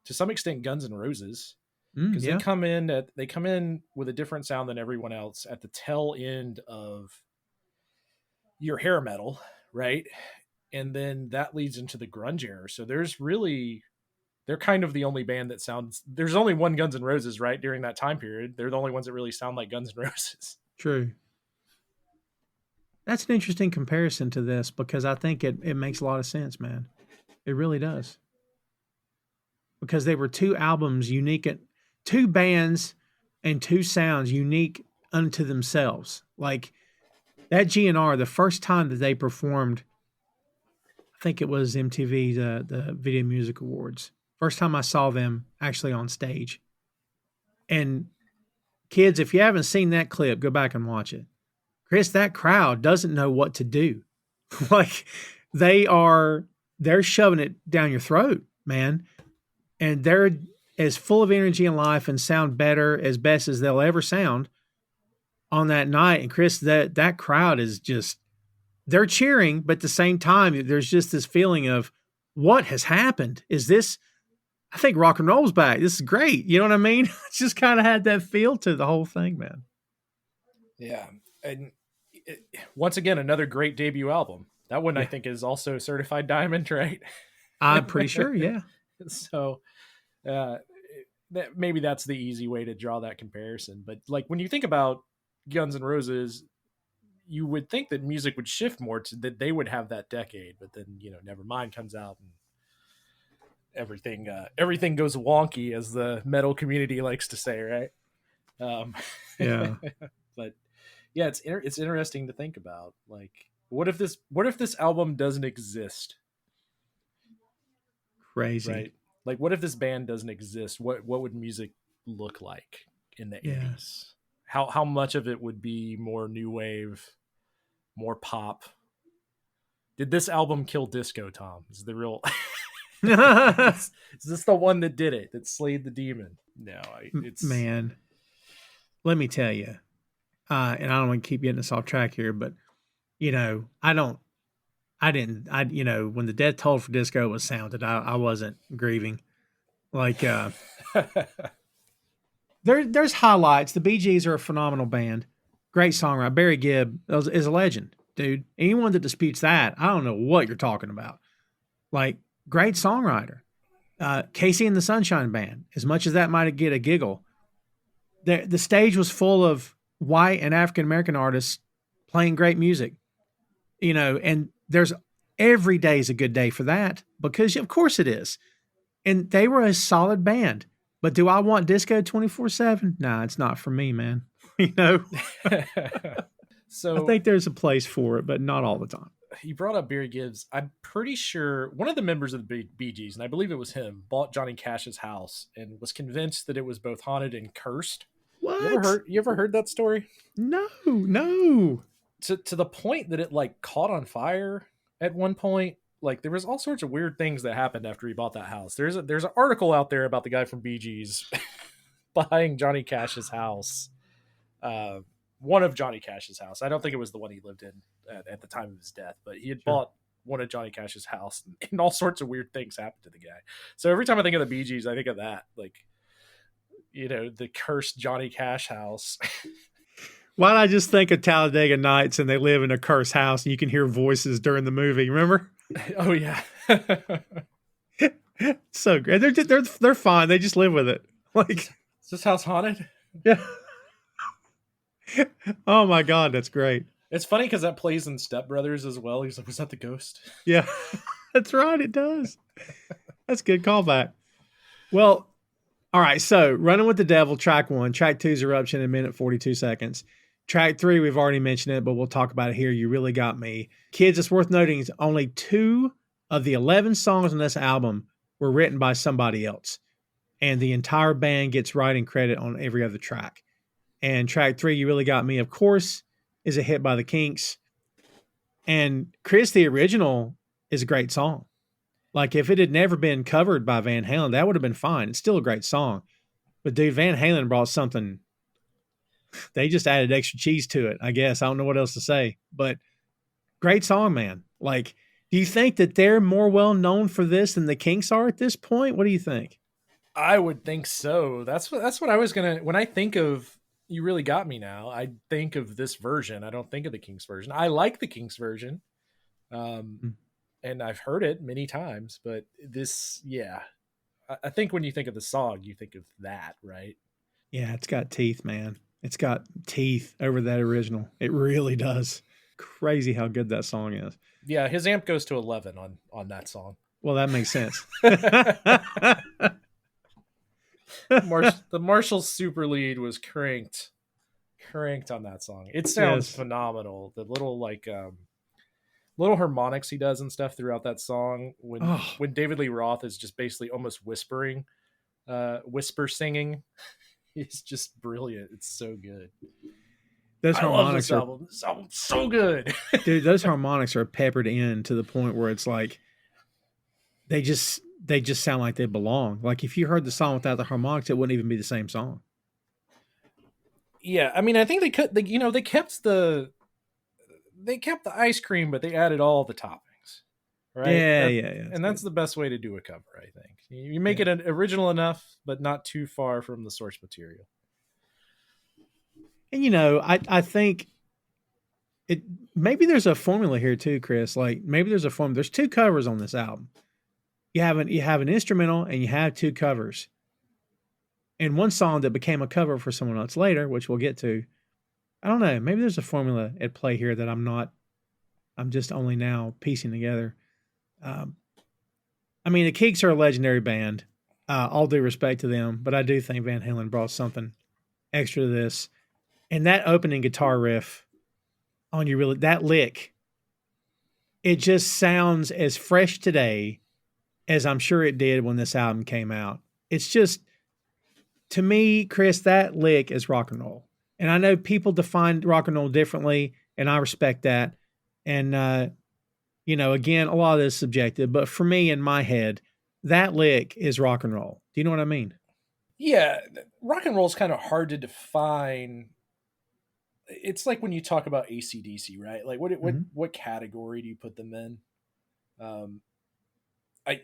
to some extent, Guns N' Roses, because they come in with a different sound than everyone else at the tail end of your hair metal. Right. And then that leads into the grunge era. So they're kind of the only band that sounds, there's only one Guns N' Roses, right? During that time period. They're the only ones that really sound like Guns N' Roses. True. That's an interesting comparison to this, because I think it makes a lot of sense, man. It really does. Because they were two albums unique, two bands and two sounds unique unto themselves. Like, that GNR, the first time that they performed, I think it was MTV, the Video Music Awards. First time I saw them actually on stage. And kids, if you haven't seen that clip, go back and watch it. Chris, that crowd doesn't know what to do. Like, they're shoving it down your throat, man. And they're as full of energy and life and sound better as best as they'll ever sound on that night. And Chris, that crowd is just, they're cheering, but at the same time, there's just this feeling of, what has happened? Is this, I think rock and roll's back. This is great. You know what I mean? It's just kind of had that feel to the whole thing, man. Yeah. And once again, another great debut album. That one, I think, is also certified diamond, right? I'm pretty sure. Yeah. So maybe that's the easy way to draw that comparison. But like, when you think about Guns N' Roses, you would think that music would shift more to that they would have that decade, but then, Nevermind comes out and everything goes wonky, as the metal community likes to say, right? Yeah. But yeah, it's interesting to think about. Like, what if this album doesn't exist? Crazy. Right? Like, what if this band doesn't exist? What would music look like in the 80s? How much of it would be more new wave, more pop? Did this album kill disco, Tom? Is the real Is this the one that did it, that slayed the demon? No, it's Man, let me tell you, and I don't want to keep getting us off track here, but you know, when the Death Toll for Disco was sounded, I wasn't grieving. Like, there's highlights. The Bee Gees are a phenomenal band. Great songwriter. Barry Gibb is a legend, dude. Anyone that disputes that, I don't know what you're talking about. Like, great songwriter. Casey and the Sunshine Band, as much as that might get a giggle, the stage was full of white and African American artists playing great music. You know, and there's every day is a good day for that, because of course it is. And they were a solid band. But do I want disco 24/7? Nah, it's not for me, man. You know? So I think there's a place for it, but not all the time. You brought up Barry Gibbs. I'm pretty sure one of the members of the Bee Gees, and I believe it was him, bought Johnny Cash's house and was convinced that it was both haunted and cursed. What? You ever heard that story? No. To the point that it like caught on fire at one point. Like, there was all sorts of weird things that happened after he bought that house. There's an article out there about the guy from Bee Gees buying Johnny Cash's house. One of Johnny Cash's house. I don't think it was the one he lived in at the time of his death, but he had bought one of Johnny Cash's house, and all sorts of weird things happened to the guy. So every time I think of the Bee Gees, I think of that, like, you know, the cursed Johnny Cash house. Why don't I just think of Talladega Nights, and they live in a cursed house, and you can hear voices during the movie. Remember? Oh yeah. So great. They're fine. They just live with it. Like, is this house haunted? Yeah. Oh my God, that's great. It's funny because that plays in Step Brothers as well. He's like, was that the ghost? Yeah, that's right. It does. That's a good callback. Well, all right. So, Running with the Devil, track 1. Track 2's Eruption in 1:42 seconds. Track 3, we've already mentioned it, but we'll talk about it here. You Really Got Me. Kids, it's worth noting only 2 of the 11 songs on this album were written by somebody else. And the entire band gets writing credit on every other track. And track 3, You Really Got Me, of course, is a hit by the Kinks. And Chris, the original is a great song. Like, if it had never been covered by Van Halen, that would have been fine. It's still a great song. But dude, Van Halen brought something. They just added extra cheese to it, I guess. I don't know what else to say. But great song, man. Like, do you think that they're more well known for this than the Kinks are at this point? What do you think? I would think so. That's what I was gonna. When I think of You Really Got Me Now, I think of this version. I don't think of the Kinks version. I like the Kinks version, and I've heard it many times. But this, yeah, I think when you think of the song, you think of that, right? Yeah, it's got teeth, man. It's got teeth over that original. It really does. Crazy how good that song is. Yeah, his amp goes to 11 on that song. Well, that makes sense. The Marshall Super Lead was cranked on that song. It sounds phenomenal. The little little harmonics he does and stuff throughout that song when David Lee Roth is just basically almost whisper singing. It's just brilliant. It's so good. Those harmonics love this album's so good. Dude, those harmonics are peppered in to the point where it's like they just sound like they belong. Like, if you heard the song without the harmonics, it wouldn't even be the same song. Yeah, I mean, I think they kept the ice cream, but they added all the toppings. Right? Yeah. And that's the best way to do a cover, I think. You make it original enough, but not too far from the source material. And, you know, I think maybe there's a formula here too, Chris. Like, maybe there's a formula. There's 2 covers on this album. You have an instrumental and you have 2 covers. And one song that became a cover for someone else later, which we'll get to. I don't know. Maybe there's a formula at play here that I'm just only now piecing together. I mean, the Kinks are a legendary band. All due respect to them, but I do think Van Halen brought something extra to this. And that opening guitar riff on that lick, it just sounds as fresh today as I'm sure it did when this album came out. It's just, to me, Chris, that lick is rock and roll. And I know people define rock and roll differently, and I respect that. And, you know, again, a lot of this is subjective, but for me, in my head, that lick is rock and roll. Do you know what I mean? Yeah, rock and roll is kind of hard to define. It's like when you talk about AC/DC, right? Like what category do you put them in? I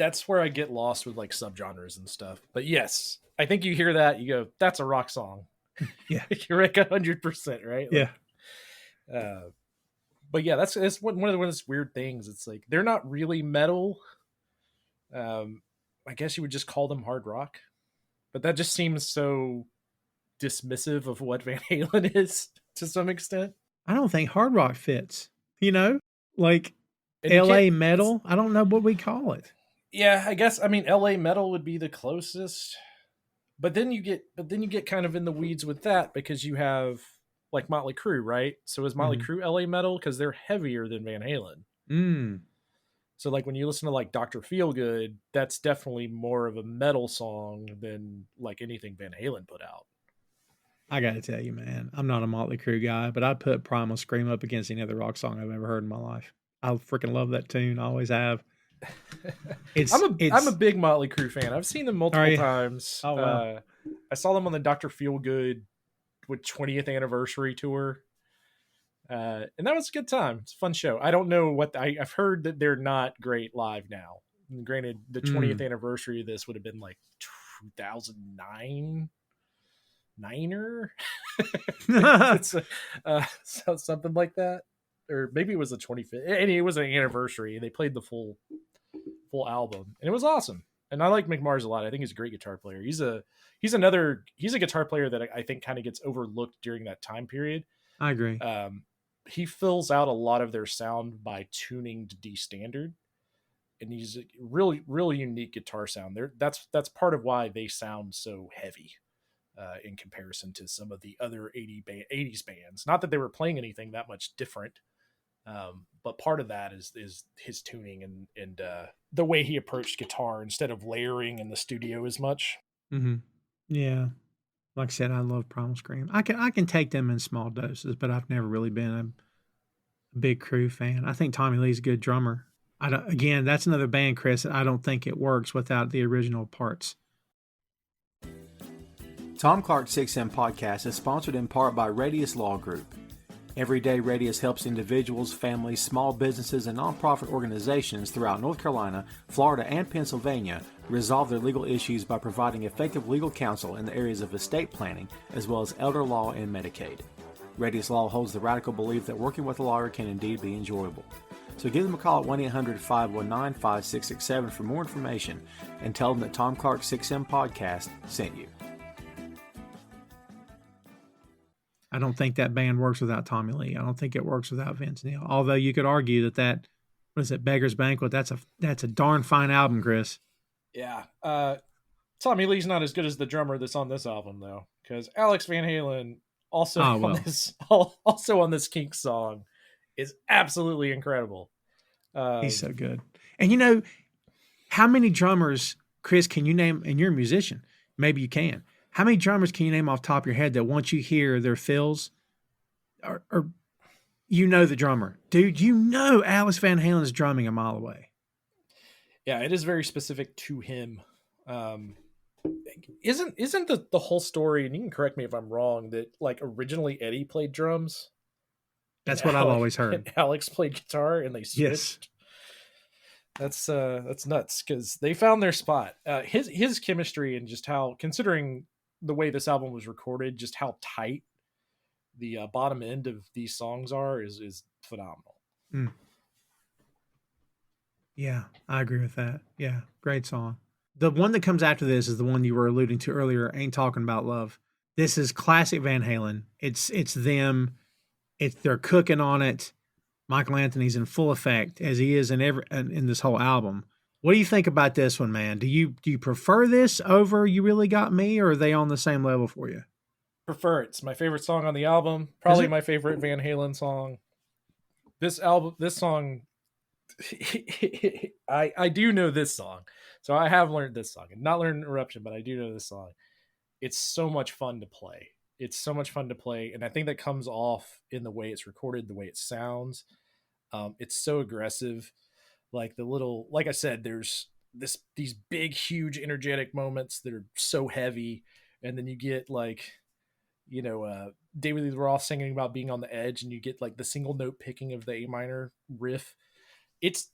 That's where I get lost with like subgenres and stuff. But yes, I think you hear that, you go, that's a rock song. Yeah. You're like 100%, right? Like, Yeah. But yeah, that's one of those weird things. It's like they're not really metal. I guess you would just call them hard rock, but that just seems so dismissive of what Van Halen is to some extent. I don't think hard rock fits, like And you LA can't- metal. I don't know what we call it. Yeah, I guess, I mean, LA metal would be the closest, but then you get kind of in the weeds with that because you have like Motley Crue, right? So is Motley Crue LA metal? Because they're heavier than Van Halen. Mm. So like when you listen to like Dr. Feelgood, that's definitely more of a metal song than like anything Van Halen put out. I got to tell you, man, I'm not a Motley Crue guy, but I'd put Primal Scream up against any other rock song I've ever heard in my life. I freaking love that tune. I always have. I'm a big Motley Crue fan. I've seen them multiple times. Oh, wow. I saw them on the Dr. Feelgood with 20th anniversary tour. And that was a good time. It's a fun show. I don't know what I've heard that they're not great live now. And granted, the 20th anniversary of this would have been like 2009 niner. It's something like that, or maybe it was the 25th. And it was an anniversary. They played the full album, and it was awesome. And I like Mick Mars a lot. I think he's a great guitar player. He's a guitar player that I think kind of gets overlooked during that time period. I agree. He fills out a lot of their sound by tuning to D standard, and he's a really, really unique guitar sound. That's part of why they sound so heavy in comparison to some of the other 80s bands. Not that they were playing anything that much different, but part of that is his tuning and the way he approached guitar instead of layering in the studio as much. Mm-hmm. Yeah. Like I said, I love Primal Scream. I can take them in small doses, but I've never really been a big Crue fan. I think Tommy Lee's a good drummer. Again, that's another band, Chris. I don't think it works without the original parts. Tom Clark's 6M podcast is sponsored in part by Radius Law Group. Every day, Radius helps individuals, families, small businesses, and nonprofit organizations throughout North Carolina, Florida, and Pennsylvania resolve their legal issues by providing effective legal counsel in the areas of estate planning, as well as elder law and Medicaid. Radius Law holds the radical belief that working with a lawyer can indeed be enjoyable. So give them a call at 1-800-519-5667 for more information and tell them that Tom Clark's 6M podcast sent you. I don't think that band works without Tommy Lee. I don't think it works without Vince Neil. Although you could argue that what is it, Beggar's Banquet? That's a darn fine album, Chris. Yeah. Tommy Lee's not as good as the drummer that's on this album though, because Alex Van Halen also on this Kinks song is absolutely incredible. He's so good. And how many drummers, Chris, can you name? And you're a musician, maybe you can. How many drummers can you name off the top of your head that once you hear their fills, or the drummer? Dude, Alex Van Halen's drumming a mile away. Yeah, it is very specific to him. Isn't the whole story, and you can correct me if I'm wrong, that like originally Eddie played drums? That's what I've always heard. And Alex played guitar and they switched. Yes. That's nuts because they found their spot. His chemistry and just how, considering the way this album was recorded, just how tight the bottom end of these songs are is phenomenal. Mm. Yeah, I agree with that. Yeah, great song. The one that comes after this is the one you were alluding to earlier, Ain't Talking About Love. This is classic Van Halen. It's them. They're cooking on it. Michael Anthony's in full effect as he is in this whole album. What do you think about this one, man? Do you prefer this over You Really Got Me, or are they on the same level for you? Prefer it. It's my favorite song on the album. Probably my favorite Van Halen song. This song, I do know this song. So I have learned this song. And not learned Eruption, but I do know this song. It's so much fun to play. And I think that comes off in the way it's recorded, the way it sounds. It's so aggressive. Like I said, there's these big, huge, energetic moments that are so heavy, and then you get like, David Lee Roth singing about being on the edge, and you get like the single note picking of the A minor riff. It's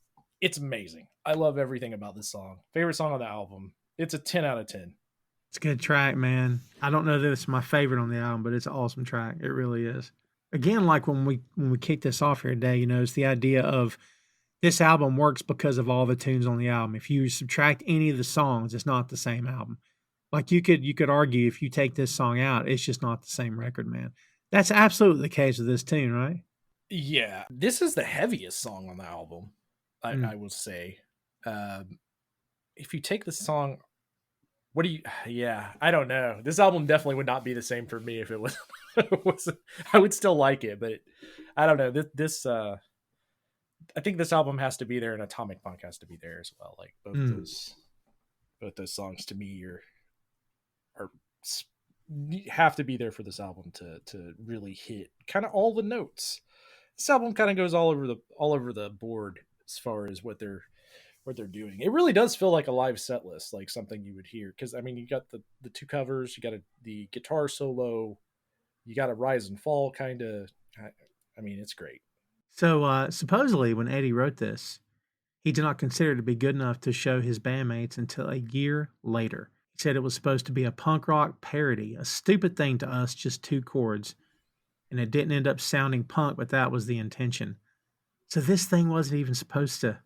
amazing. I love everything about this song. Favorite song on the album. It's a 10 out of 10. It's a good track, man. I don't know that it's my favorite on the album, but it's an awesome track. It really is. Again, like when we kick this off here today, it's the idea of this album works because of all the tunes on the album. If you subtract any of the songs, it's not the same album. Like you could argue if you take this song out, it's just not the same record, man. That's absolutely the case with this tune, right? Yeah, this is the heaviest song on the album. I will say. If you take the song, I don't know. This album definitely would not be the same for me if it was. I would still like it, but I don't know. I think this album has to be there, and Atomic Punk has to be there as well. Like both those songs to me have to be there for this album to really hit kind of all the notes. This album kind of goes all over the board as far as what they're doing. It really does feel like a live set list, like something you would hear. Because I mean, you got the two covers, you got the guitar solo, you got a rise and fall kind of. I mean, it's great. So supposedly, when Eddie wrote this, he did not consider it to be good enough to show his bandmates until a year later. He said it was supposed to be a punk rock parody, a stupid thing to us, just two chords. And it didn't end up sounding punk, but that was the intention. So this thing wasn't even supposed to.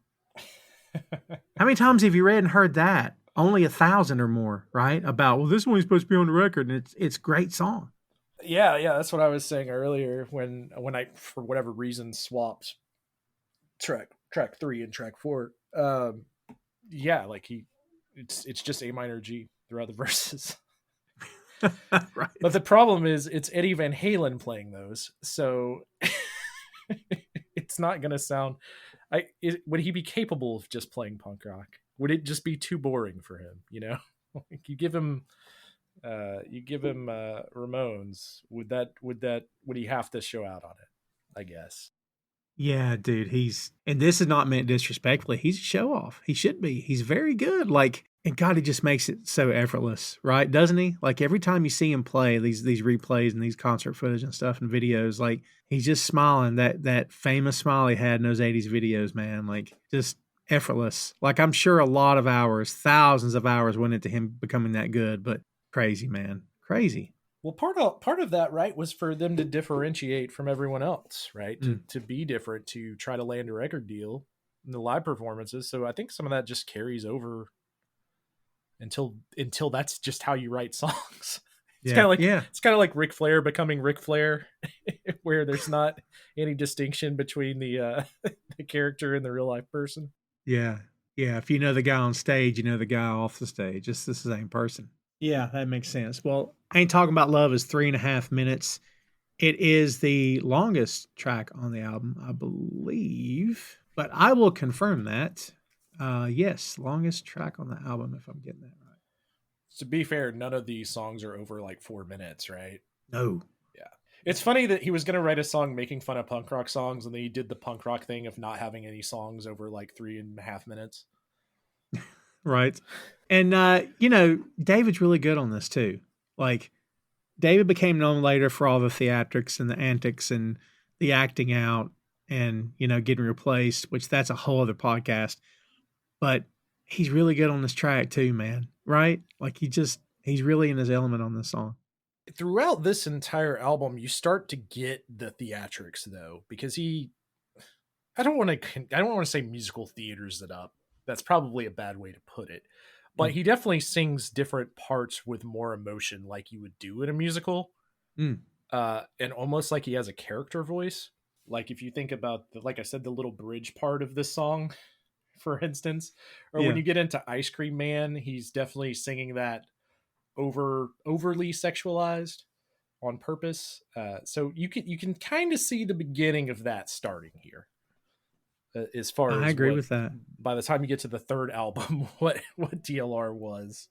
How many times have you read and heard that? Only 1,000 or more, right? About, well, this one's supposed to be on the record, and it's a great song. Yeah, that's what I was saying earlier when I, for whatever reason, swapped track 3 and track 4. Like it's just A minor G throughout the verses. Right. But the problem is it's Eddie Van Halen playing those, so it's not gonna sound. Would he be capable of just playing punk rock? Would it just be too boring for him? Like you give him Ramones. Would he have to show out on it? I guess. Yeah, dude, and this is not meant disrespectfully. He's a show off. He should be. He's very good. Like, and God, he just makes it so effortless, right? Doesn't he? Like every time you see him play these replays and these concert footage and stuff and videos, like he's just smiling, that famous smile he had in those 80s videos, man. Like just effortless. Like I'm sure a lot of hours, thousands of hours went into him becoming that good, but crazy, man. Crazy. Well, part of that, right, was for them to differentiate from everyone else, right? To be different, to try to land a record deal in the live performances. So I think some of that just carries over until that's just how you write songs. It's kind of like Ric Flair becoming Ric Flair, where there's not any distinction between the character and the real life person. Yeah. If you know the guy on stage, you know the guy off the stage. It's the same person. Yeah, that makes sense. Well, Ain't Talking About Love is 3.5 minutes. It is the longest track on the album, I believe, but I will confirm that. Yes, longest track on the album, if I'm getting that right. To be fair, none of these songs are over like 4 minutes, right? No. Yeah. It's funny that he was going to write a song making fun of punk rock songs, and then he did the punk rock thing of not having any songs over like 3.5 minutes. Right. And, David's really good on this too. Like, David became known later for all the theatrics and the antics and the acting out and, getting replaced, which that's a whole other podcast. But he's really good on this track too, man. Right? Like, he's really in his element on this song. Throughout this entire album, you start to get the theatrics though, because I don't want to say musical theaters it up. That's probably a bad way to put it. But he definitely sings different parts with more emotion like you would do in a musical. And almost like he has a character voice. Like if you think about, like I said, the little bridge part of this song, for instance, or when you get into Ice Cream Man, he's definitely singing that overly sexualized on purpose. So you can kind of see the beginning of that starting here. As far as I agree with that. By the time you get to the third album, what DLR was.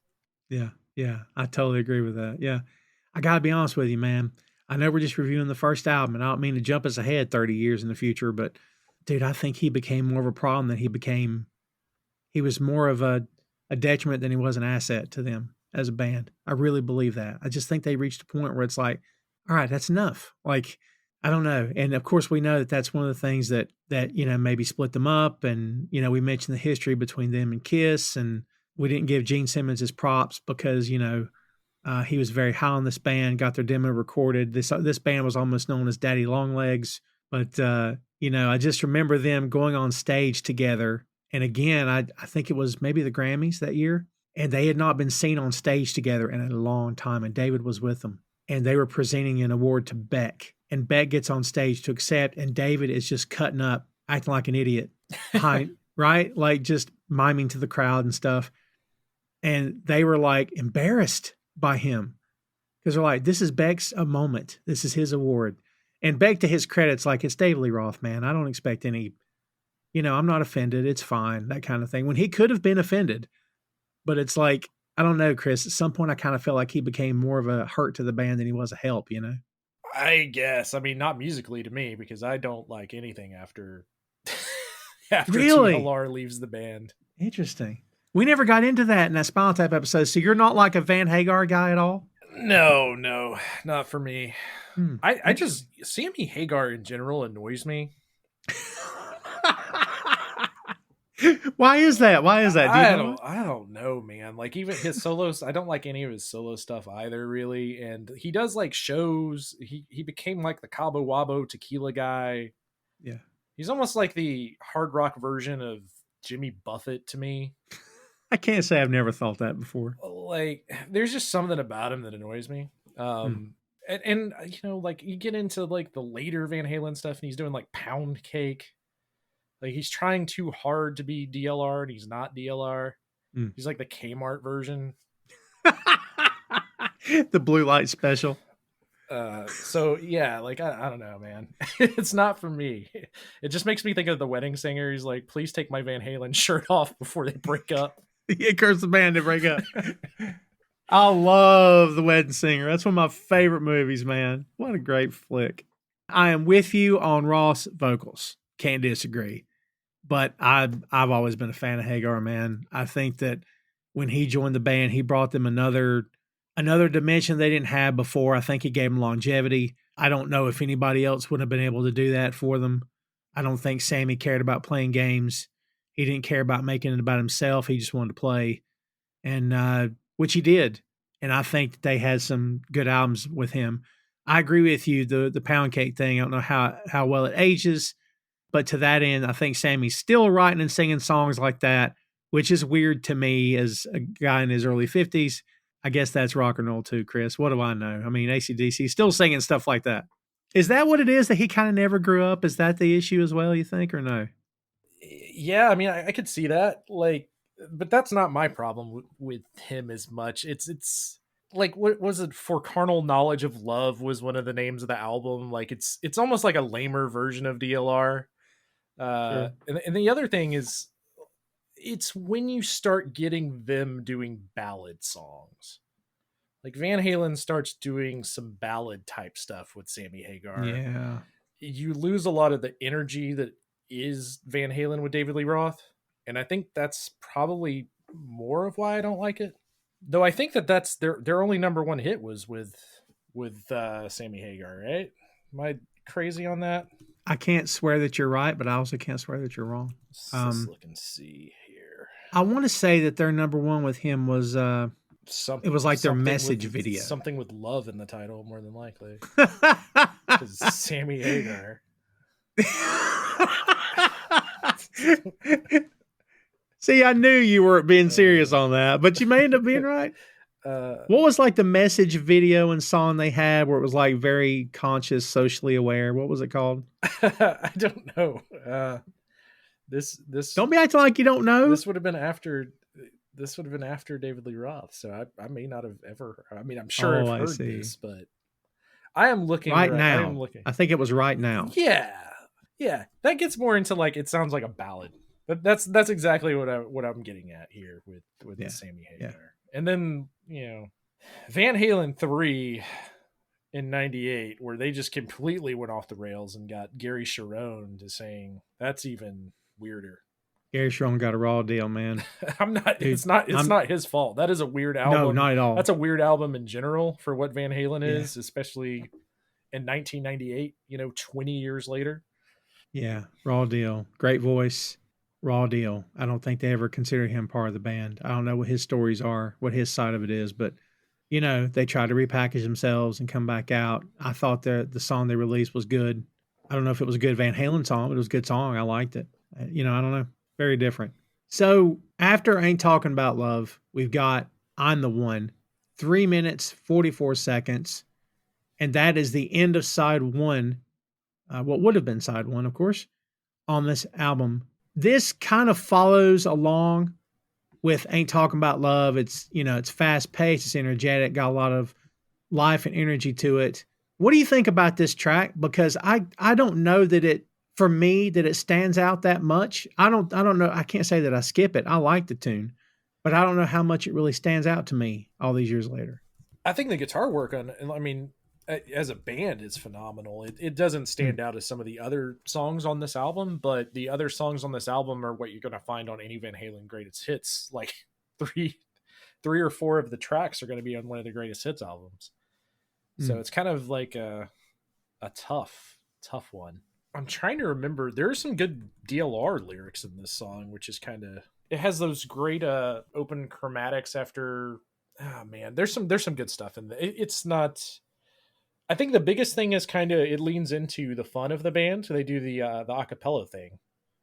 Yeah, I totally agree with that. Yeah, I gotta be honest with you, man. I know we're just reviewing the first album, and I don't mean to jump us ahead 30 years in the future, but dude, I think he became more of a problem than he became he was more of a detriment than he was an asset to them as a band. I really believe that. I just think they reached a point where it's like, all right, that's enough. Like, I don't know. And of course, we know that that's one of the things that maybe split them up. And we mentioned the history between them and Kiss, and we didn't give Gene Simmons his props because he was very high on this band. Got their demo recorded. This band was almost known as Daddy Longlegs. But I just remember them going on stage together. And again, I think it was maybe the Grammys that year, and they had not been seen on stage together in a long time. And David was with them, and they were presenting an award to Beck. And Beck gets on stage to accept, and David is just cutting up, acting like an idiot, right? Like just miming to the crowd and stuff. And they were like embarrassed by him because they're like, this is Beck's a moment. This is his award. And Beck, to his credit, it's like, it's David Lee Roth, man. I don't expect any, I'm not offended. It's fine, that kind of thing. When he could have been offended, but it's like, I don't know, Chris, at some point I kind of felt like he became more of a hurt to the band than he was a help, I guess. I mean, not musically to me, because I don't like anything after Really? TLR leaves the band. Interesting. We never got into that in that Spinal Tap episode. So you're not like a Van Hagar guy at all? No, not for me. I just, Sammy Hagar in general annoys me. Why is that? I don't know, man. Like even his solos, I don't like any of his solo stuff either, really. And he does like shows. He became like the Cabo Wabo tequila guy. Yeah. He's almost like the hard rock version of Jimmy Buffett to me. I can't say I've never thought that before. Like there's just something about him that annoys me. And like you get into like the later Van Halen stuff and he's doing like Pound Cake. Like he's trying too hard to be DLR and he's not DLR. He's like the Kmart version. The blue light special. So yeah, like I don't know, man. It's not for me. It just makes me think of the Wedding Singer. He's like, please take my Van Halen shirt off before they break up. He encouraged the band to break up. I love The Wedding Singer. That's one of my favorite movies, man. What a great flick. I am with you on Ross vocals. Can't disagree. But I've always been a fan of Hagar, man. I think that when he joined the band, he brought them another dimension they didn't have before. I think he gave them longevity. I don't know if anybody else would have been able to do that for them. I don't think Sammy cared about playing games. He didn't care about making it about himself. He just wanted to play, and which he did. And I think that they had some good albums with him. I agree with you. The Pound Cake thing, I don't know how well it ages. But to that end, I think Sammy's still writing and singing songs like that, which is weird to me as a guy in his early 50s. I guess that's rock and roll too, Chris. What do I know? I mean, AC/DC is still singing stuff like that. Is that what it is, that he kind of never grew up? Is that the issue as well, you think, or no? Yeah, I mean, I could see that. Like, but that's not my problem with him as much. It's like, what was it? For Carnal Knowledge of Love was one of the names of the album. Like, it's almost like a lamer version of DLR. Sure. And the other thing is, it's when you start getting them doing ballad songs. Like Van Halen starts doing some ballad type stuff with Sammy Hagar. Yeah. You lose a lot of the energy that is Van Halen with David Lee Roth. And I think that's probably more of why I don't like it. Though I think that's their only number one hit was with Sammy Hagar, right? Am I crazy on that? I can't swear that you're right, but I also can't swear that you're wrong. Let's look and see here. I want to say that their number one with him was it was like their message video. Something with love in the title, more than likely. Because Sammy Hagar. See, I knew you weren't being serious on that, but you may end up being right. What was like the message video and song they had where it was like very conscious, socially aware? What was it called? I don't know. This don't be acting like you don't know. This would have been after David Lee Roth, so I may not have ever. I mean, I'm sure I've heard this, but I am looking right now. I think it was Right Now. Yeah, that gets more into like, it sounds like a ballad. But that's exactly what I'm getting at here with the Sammy Hagar. Yeah. And then, Van Halen 3 in 98, where they just completely went off the rails and got Gary Cherone to saying, that's even weirder. Gary Sharon got a raw deal, man. I'm not. Dude, it's not his fault. That is a weird album. No, not at all. That's a weird album in general for what Van Halen Yeah. is, especially in 1998. 20 years later. Yeah, raw deal. Great voice, raw deal. I don't think they ever considered him part of the band. I don't know what his stories are, what his side of it is, but they tried to repackage themselves and come back out. I thought the song they released was good. I don't know if it was a good Van Halen song, but it was a good song. I liked it. I don't know. Very different. So after Ain't Talking About Love, we've got I'm the One, 3 minutes, 44 seconds. And that is the end of side one. What would have been side one, of course, on this album. This kind of follows along with Ain't Talking About Love. It's, it's fast paced, it's energetic, got a lot of life and energy to it. What do you think about this track? Because I don't know that it stands out that much. I don't know. I can't say that I skip it. I like the tune, but I don't know how much it really stands out to me all these years later. I think the guitar work as a band is phenomenal. It doesn't stand out as some of the other songs on this album, but the other songs on this album are what you're going to find on any Van Halen greatest hits. Like three or four of the tracks are going to be on one of the greatest hits albums. So it's kind of like a tough one. I'm trying to remember. There are some good DLR lyrics in this song, which is it has those great open chromatics after. Oh man, there's some good stuff in there. It's not. I think the biggest thing is it leans into the fun of the band. So they do the acapella thing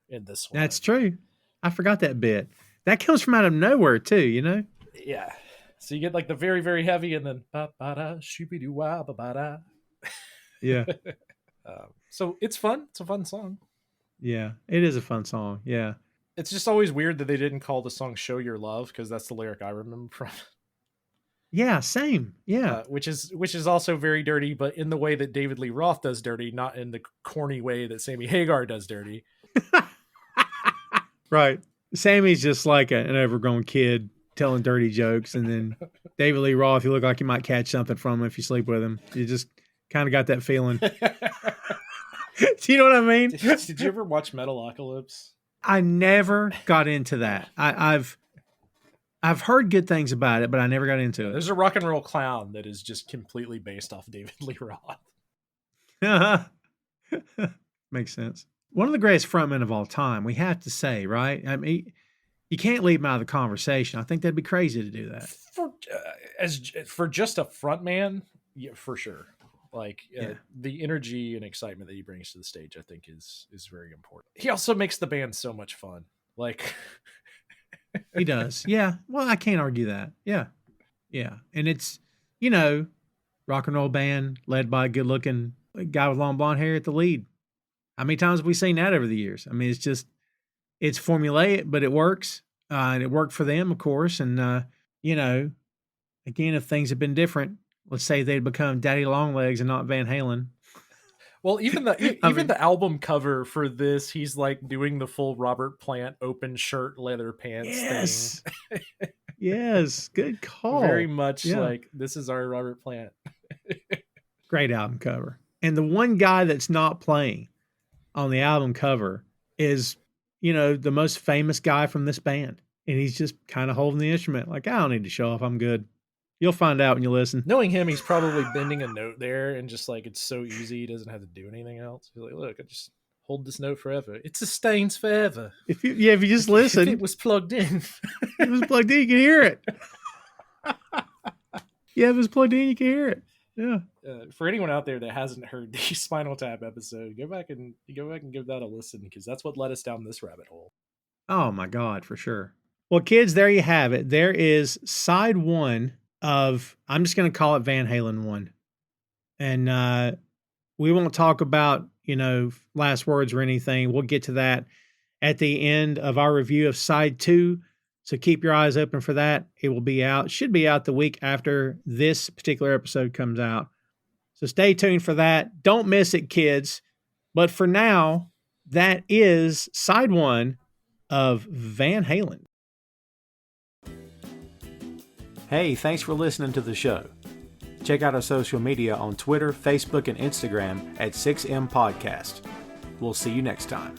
in this one. That's true. I forgot that bit. That comes from out of nowhere too, Yeah. So you get like the very, very heavy and then ba-ba-da, shooby-doo-wah, ba-ba-da. Yeah. So it's fun. It's a fun song. Yeah, it is a fun song. Yeah. It's just always weird that they didn't call the song Show Your Love, because that's the lyric I remember from. Yeah, same. Yeah. Which is also very dirty, but in the way that David Lee Roth does dirty, not in the corny way that Sammy Hagar does dirty. Right. Sammy's just like an overgrown kid telling dirty jokes, and then David Lee Roth, you look like you might catch something from him if you sleep with him. You just kind of got that feeling. Do you know what I mean? Did you ever watch Metalocalypse? I never got into that. I've heard good things about it, but I never got into it. There's a rock and roll clown that is just completely based off David Lee Roth. Makes sense. One of the greatest frontmen of all time, we have to say, right? I mean, you can't leave him out of the conversation. I think that'd be crazy to do that. For just a frontman, yeah, for sure. Like the energy and excitement that he brings to the stage, I think is very important. He also makes the band so much fun. Like he does. Yeah. Well, I can't argue that. Yeah. Yeah. And it's, rock and roll band led by a good looking guy with long blonde hair at the lead. How many times have we seen that over the years? I mean, it's formulaic, but it works. And it worked for them, of course. And, again, if things had been different, let's say they'd become Daddy Longlegs and not Van Halen. Well, even the album cover for this, he's like doing the full Robert Plant open shirt, leather pants thing. Yes. Good call. Very much like this is our Robert Plant. Great album cover. And the one guy that's not playing on the album cover is, the most famous guy from this band. And he's just kind of holding the instrument. Like, I don't need to show off. I'm good. You'll find out when you listen. Knowing him, he's probably bending a note there and just like, it's so easy. He doesn't have to do anything else. He's like, look, I just hold this note forever. It sustains forever. If you just listen. If it was plugged in. It was plugged in, you can hear it. Yeah, if it was plugged in, you can hear it. Yeah. For anyone out there that hasn't heard the Spinal Tap episode, go back and give that a listen, because that's what led us down this rabbit hole. Oh my God, for sure. Well, kids, there you have it. There is side one of, I'm just going to call it Van Halen 1. And we won't talk about, last words or anything. We'll get to that at the end of our review of side 2. So keep your eyes open for that. It will be out, should be out the week after this particular episode comes out. So stay tuned for that. Don't miss it, kids. But for now, that is side 1 of Van Halen. Hey, thanks for listening to the show. Check out our social media on Twitter, Facebook, and Instagram at 6M Podcast. We'll see you next time.